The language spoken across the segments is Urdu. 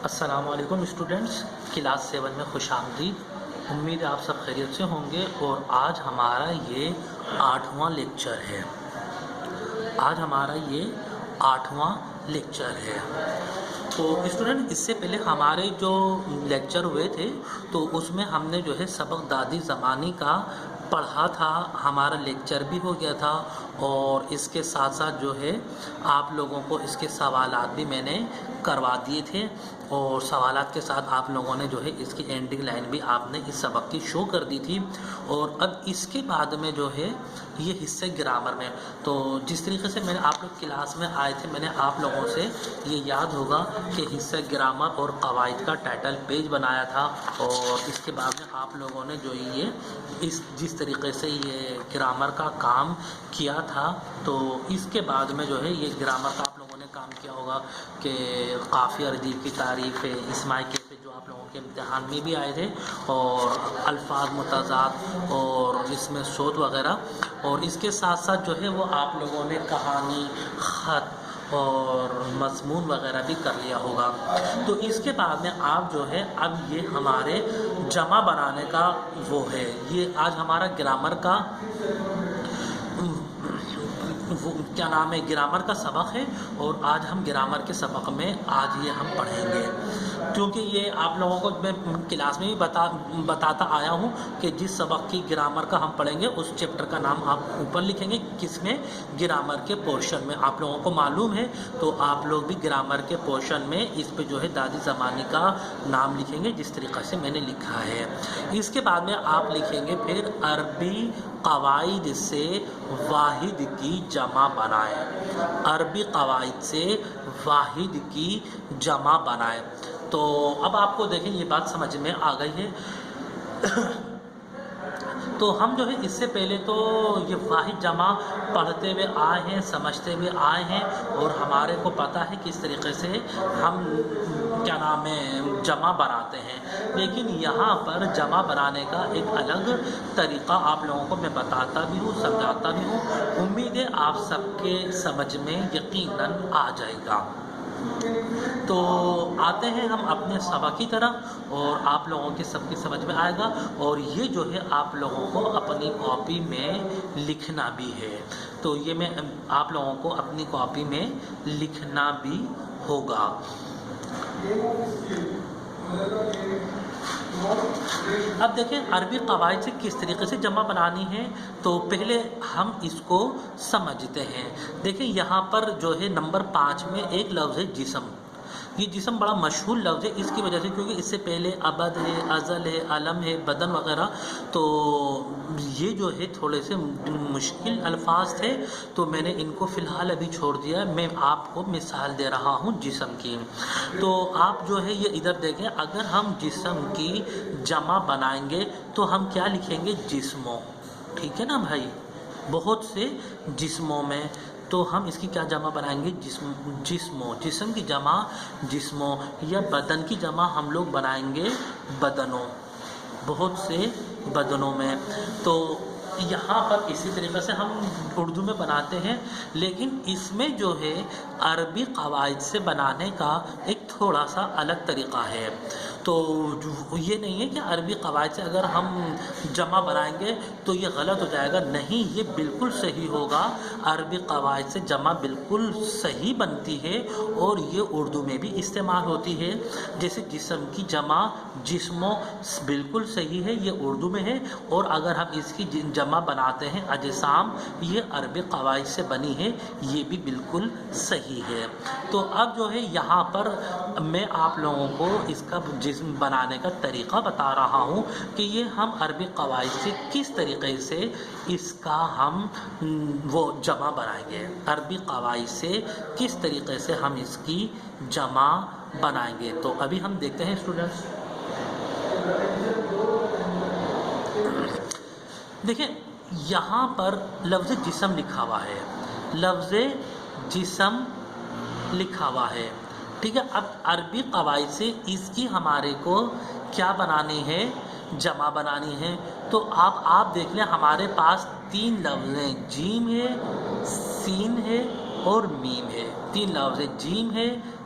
السلام علیکم اسٹوڈنٹس، کلاس 7 میں خوش آمدید۔ امید ہے آپ سب خیریت سے ہوں گے اور آج ہمارا یہ 8واں لیکچر ہے۔ تو اسٹوڈنٹ، اس سے پہلے ہمارے جو لیکچر ہوئے تھے تو اس میں ہم نے جو ہے سبق دادی زمانی کا پڑھا تھا، ہمارا لیکچر بھی ہو گیا تھا اور اس کے ساتھ ساتھ جو ہے آپ لوگوں کو اس کے سوالات بھی میں نے کروا دیے تھے اور سوالات کے ساتھ آپ لوگوں نے جو ہے اس کی اینڈنگ لائن بھی آپ نے اس سبق کی شو کر دی تھی۔ اور اب اس کے بعد میں جو ہے یہ حصے گرامر میں، تو جس طریقے سے میں نے آپ لوگ کلاس میں آئے تھے، میں نے آپ لوگوں سے یہ یاد ہوگا کہ حصہ گرامر اور قواعد کا ٹائٹل پیج بنایا تھا اور اس کے بعد میں آپ لوگوں نے جو یہ جس طریقے سے یہ گرامر کا کام کیا تھا، تو اس کے بعد میں جو ہے یہ گرامر کا آپ لوگوں نے کام کیا ہوگا کہ قافیہ ردیف کی تعریف ہے، اسماعی کیفیت جو آپ لوگوں کے امتحان میں بھی آئے تھے، اور الفاظ متضاد اور اس میں صوت وغیرہ، اور اس کے ساتھ ساتھ جو ہے وہ آپ لوگوں نے کہانی، خط اور مضمون وغیرہ بھی کر لیا ہوگا۔ تو اس کے بعد میں آپ جو ہے اب یہ ہمارے جمع بنانے کا وہ ہے، یہ آج ہمارا گرامر کا کیا نام ہے، گرامر کا سبق ہے اور آج ہم گرامر کے سبق میں آج یہ ہم پڑھیں گے، کیونکہ یہ آپ لوگوں کو میں کلاس میں بھی بتاتا آیا ہوں کہ جس سبق کی گرامر کا ہم پڑھیں گے اس چیپٹر کا نام آپ اوپر لکھیں گے، کس میں، گرامر کے پورشن میں۔ آپ لوگوں کو معلوم ہے تو آپ لوگ بھی گرامر کے پورشن میں اس پہ جو ہے دادی زمانی کا نام لکھیں گے جس طریقے سے میں نے لکھا ہے۔ اس کے بعد میں آپ لکھیں گے پھر عربی قواعد سے واحد کی جمع بنائیں، عربی قواعد سے واحد کی جمع بنائیں۔ تو اب آپ کو دیکھیں یہ بات سمجھ میں آ گئی ہے۔ تو ہم جو ہے اس سے پہلے تو یہ واحد جمع پڑھتے ہوئے آئے ہیں، سمجھتے ہوئے آئے ہیں اور ہمارے کو پتہ ہے کس طریقے سے ہم کیا نام ہے جمع بناتے ہیں، لیکن یہاں پر جمع بنانے کا ایک الگ طریقہ آپ لوگوں کو میں بتاتا بھی ہوں، سمجھاتا بھی ہوں۔ امید ہے آپ سب کے سمجھ میں یقیناً آ جائے گا۔ تو آتے ہیں ہم اپنے سبق کی طرف اور آپ لوگوں کے سب کی سمجھ میں آئے گا، اور یہ جو ہے آپ لوگوں کو اپنی کاپی میں لکھنا بھی ہے، تو یہ میں آپ لوگوں کو اپنی کاپی میں لکھنا بھی ہوگا۔ اب دیکھیں عربی قواعد سے کس طریقے سے جمع بنانی ہے، تو پہلے ہم اس کو سمجھتے ہیں۔ دیکھیں یہاں پر جو ہے نمبر 5 میں ایک لفظ ہے جسم۔ یہ جسم بڑا مشہور لفظ ہے اس کی وجہ سے کیونکہ اس سے پہلے ابد ہے، ازل ہے، علم ہے، بدن وغیرہ، تو یہ جو ہے تھوڑے سے مشکل الفاظ تھے تو میں نے ان کو فی الحال ابھی چھوڑ دیا۔ میں آپ کو مثال دے رہا ہوں جسم کی، تو آپ جو ہے یہ ادھر دیکھیں، اگر ہم جسم کی جمع بنائیں گے تو ہم کیا لکھیں گے، جسموں، ٹھیک ہے نا بھائی، بہت سے جسموں میں، تو ہم اس کی کیا جمع بنائیں گے، جسموں، جسم کی جمع جسموں، یا بدن کی جمع ہم لوگ بنائیں گے بدنوں، بہت سے بدنوں میں۔ تو یہاں پر اسی طریقے سے ہم اردو میں بناتے ہیں، لیکن اس میں جو ہے عربی قواعد سے بنانے کا ایک تھوڑا سا الگ طریقہ ہے۔ تو یہ نہیں ہے کہ عربی قواعد سے اگر ہم جمع بنائیں گے تو یہ غلط ہو جائے گا، نہیں، یہ بالکل صحیح ہوگا۔ عربی قواعد سے جمع بالکل صحیح بنتی ہے اور یہ اردو میں بھی استعمال ہوتی ہے، جیسے جسم کی جمع جسموں بالکل صحیح ہے، یہ اردو میں ہے، اور اگر ہم اس کی جمع بناتے ہیں اجسام، یہ عربی قواعد سے بنی ہے، یہ بھی بالکل صحیح ہے۔ تو اب جو ہے یہاں پر میں آپ لوگوں کو اس کا جسم بنانے کا طریقہ بتا رہا ہوں کہ یہ ہم عربی قواعد سے کس طریقے سے اس کا ہم وہ جمع بنائیں گے، عربی قواعد سے کس طریقے سے ہم اس کی جمع بنائیں گے۔ تو ابھی ہم دیکھتے ہیں اسٹوڈنٹس، دیکھیں یہاں پر لفظ جسم لکھا ہوا ہے، لفظ جسم لکھا ہوا ہے، ٹھیک ہے۔ اب عربی قواعد سے اس کی ہمارے کو کیا بنانی ہے، جمع بنانی ہے، تو آپ دیکھ لیں ہمارے پاس 3 لفظ ہیں، جیم ہے، سین ہے اور میم ہے، 3 لفظ ہے، جیم ہے،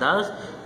10